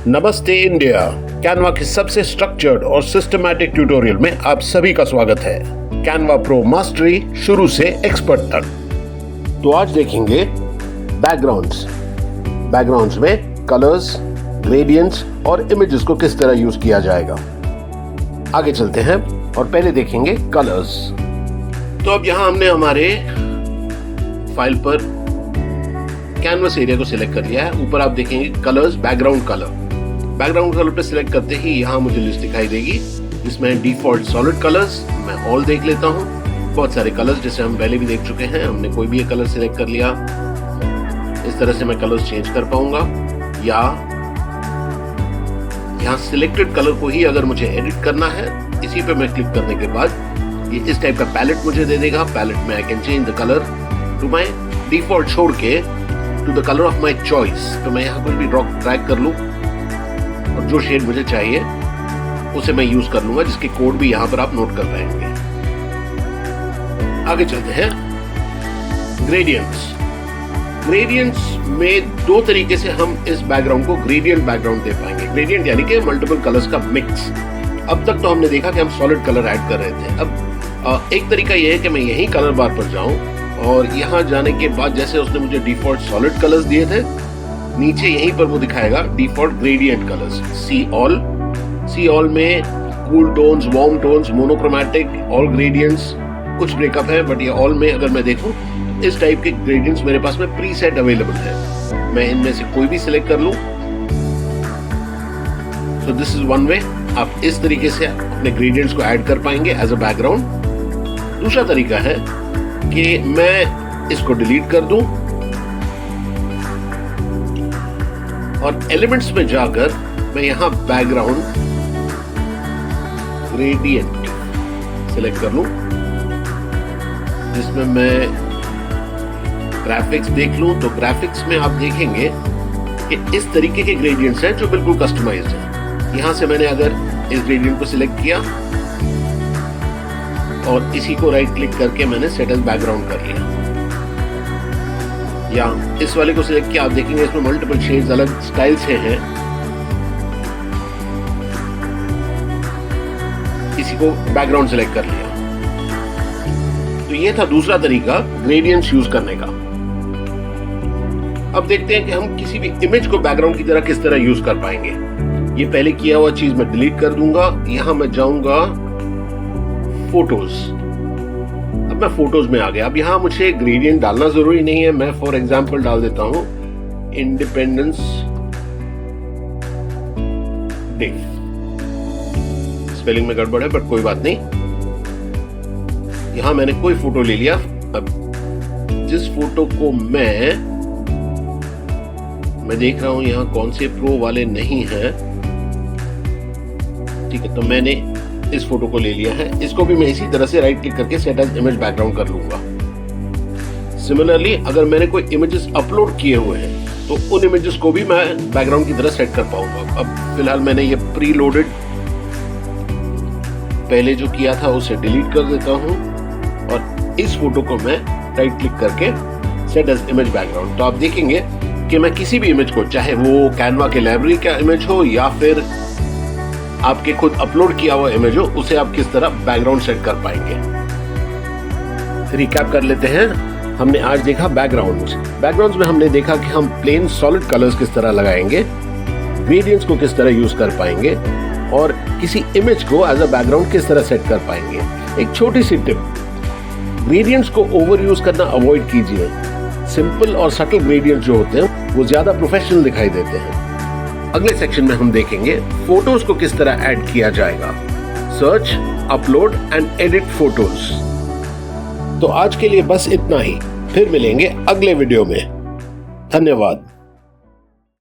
नमस्ते India. Canva के सबसे स्ट्रक्चर्ड और सिस्टमैटिक ट्यूटोरियल में आप सभी का स्वागत है। कैनवा प्रो मास्टरी शुरू से एक्सपर्ट तक। तो आज देखेंगे बैकग्राउंड्स में कलर्स, ग्रेडियंट्स और इमेजेस को किस तरह यूज किया जाएगा। आगे चलते हैं और पहले देखेंगे कलर्स। तो अब यहां हमने हमारे फाइल पर कैनवस एरिया को सिलेक्ट कर लिया है। ऊपर आप देखेंगे कलर्स, बैकग्राउंड कलर पे सिलेक्ट करते ही यहाँ मुझे लिस्ट दिखाई देगी जिसमें डिफॉल्ट सॉलिड कलर्स। मैं ऑल देख लेता हूँ। बहुत सारे कलर्स जैसे हम पहले भी देख चुके हैं। हमने कोई भी एक कलर सिलेक्ट कर लिया, इस तरह से मैं कलर्स चेंज कर पाऊंगा, या यहाँ सिलेक्टेड कलर को ही अगर मुझे एडिट करना है, इसी पे मैं क्लिक करने के बाद ये इस टाइप का पैलेट मुझे दे देगा। पैलेट में I can change the colour to my default छोड़ के to the colour of my choice. तो मैं यहाँ कोई भी ड्रैग कर लूँ और जो शेड मुझे चाहिए उसे मैं यूज कर लूंगा, जिसके कोड भी यहां पर आप नोट कर पाएंगे। आगे चलते हैं ग्रेडियंट्स में दो तरीके से हम इस बैकग्राउंड को ग्रेडियंट बैकग्राउंड दे पाएंगे। ग्रेडियंट यानी कि मल्टीपल कलर्स का मिक्स। अब तक तो हमने देखा कि हम सॉलिड कलर ऐड कर रहे थे। अब एक तरीका यह है कि मैं यही कलर बार पर जाऊं और यहां जाने के बाद जैसे उसने मुझे डिफॉल्ट सॉलिड कलर्स दिए थे, नीचे यहीं पर वो दिखाएगा default gradient colours. See all में cool tones, warm tones, monochromatic, all gradients, कुछ ब्रेकअप है, बट ये ऑल में अगर मैं देखूं इस टाइप के ग्रेडियंट्स मेरे पास में प्री सेट अवेलेबल है। मैं इनमें से कोई भी सिलेक्ट कर लूं। So this is one way. आप इस तरीके से अपने ग्रेडियंट्स को ऐड कर पाएंगे एज अ बैकग्राउंड। दूसरा तरीका है कि मैं इसको डिलीट कर दूं और एलिमेंट्स में जाकर मैं यहां बैकग्राउंड ग्रेडियंट सिलेक्ट कर लूं, जिसमें मैं ग्राफिक्स देख लूं। तो ग्राफिक्स में आप देखेंगे कि इस तरीके के ग्रेडियंट्स हैं जो बिल्कुल कस्टमाइज्ड हैं। यहां से मैंने अगर इस ग्रेडियंट को सिलेक्ट किया और इसी को राइट क्लिक करके मैंने सेट एज बैकग्राउंड कर लिया, या इस वाले को सिलेक्ट किया, आप देखेंगे इसमें मल्टीपल शेड्स अलग स्टाइल से हैं। इसी को बैकग्राउंड सिलेक्ट कर लिया। तो ये था दूसरा तरीका ग्रेडियंट्स यूज करने का। अब देखते हैं कि हम किसी भी इमेज को बैकग्राउंड की तरह किस तरह यूज कर पाएंगे। ये पहले किया हुआ चीज मैं डिलीट कर दूंगा। यहां मैं जाऊंगा फोटोज। अब मैं फोटोज में आ गया। अब यहां मुझे ग्रेडियंट डालना जरूरी नहीं है। मैं फॉर एग्जांपल डाल देता हूं इंडिपेंडेंस डे। स्पेलिंग में गड़बड़ है बट कोई बात नहीं। यहां मैंने कोई फोटो ले लिया। अब जिस फोटो को मैं देख रहा हूं यहां कौन से प्रो वाले नहीं हैं, ठीक है, तो मैंने इस फोटो को ले लिया है। इसको भी मैं इसी तरह से राइट क्लिक करके सेट एज इमेज बैकग्राउंड कर लूंगा। सिमिलरली अगर मैंने कोई इमेजेस अपलोड किए हुए हैं तो उन इमेजेस को भी मैं बैकग्राउंड की तरह सेट कर पाऊंगा। अब फिलहाल मैंने ये प्री लोडेड पहले जो किया था उसे डिलीट कर देता हूं और इस फोटो को मैं राइट क्लिक करके सेट एज इमेज बैकग्राउंड। तो आप देखेंगे कि मैं किसी भी इमेज को, चाहे वो कैनवा के लाइब्रेरी का इमेज हो या फिर आपके खुद अपलोड किया हुआ इमेज हो, उसे आप किस तरह बैकग्राउंड सेट कर पाएंगे। रिकैप कर लेते हैं। हमने आज देखा बैकग्राउंड्स में हमने देखा कि हम प्लेन सॉलिड कलर्स किस तरह लगाएंगे, ग्रेडियंट्स को किस तरह यूज कर पाएंगे और किसी इमेज को एज अ बैकग्राउंड किस तरह सेट कर पाएंगे। एक छोटी सी टिप, ग्रेडियंट्स को ओवर यूज करना अवॉइड कीजिए। सिंपल और सटल ग्रेडियंट्स जो होते हैं वो ज्यादा प्रोफेशनल दिखाई देते हैं। अगले सेक्शन में हम देखेंगे फोटोज को किस तरह ऐड किया जाएगा। Search, upload and edit photos. तो आज के लिए बस इतना ही। फिर मिलेंगे अगले वीडियो में। धन्यवाद।